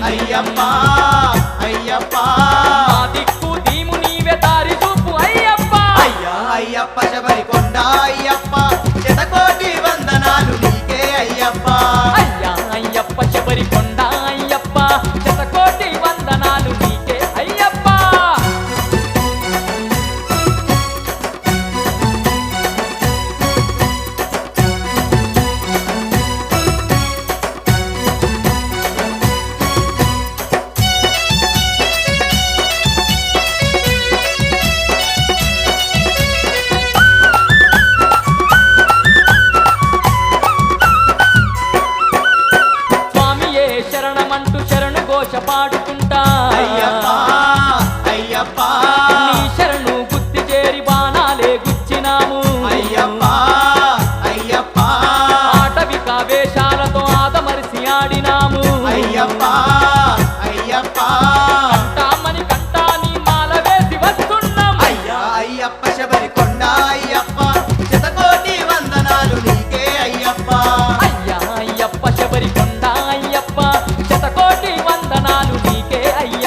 అయ్యప్ప అయ్యప్ప మా దిక్కు దీము నీవే దారి చూపు అయ్యప్ప అయ్యా అయ్యప్ప శబరికొండ అయ్యప్ప శతకోటి వందనాలు నీకే అయ్యప్ప అయ్యా అయ్యప్ప శబరికొండ అయ్యప్ప శతకోటి వందనాలు నీకే అయ్యప్ప స్వామియే శరణమంటూ శరణు ఘోష పాడుకుంటా అయ్యప్ప అయ్యప్ప నీ శరణు గుత్తి చేరి బాణాలే గుచ్చినాము అయ్యప్ప అయ్యప్ప ఆటవిక వేషాలతో ఆదమరిసి ఆడినాము అయ్యప్ప అయ్యప్ప కంటామని కంటా నీ మాల వేసి వస్తున్నాం అయ్యా అయ్యప్ప శబరికొండ అయ్యప్ప శతకోటి వందనాలు నీకే అయ్యప్ప అయ్యా అయ్యప్ప శబరికొండ అయ్యప్ప శతకోటి వందనాలు నీకే అయ్యప్ప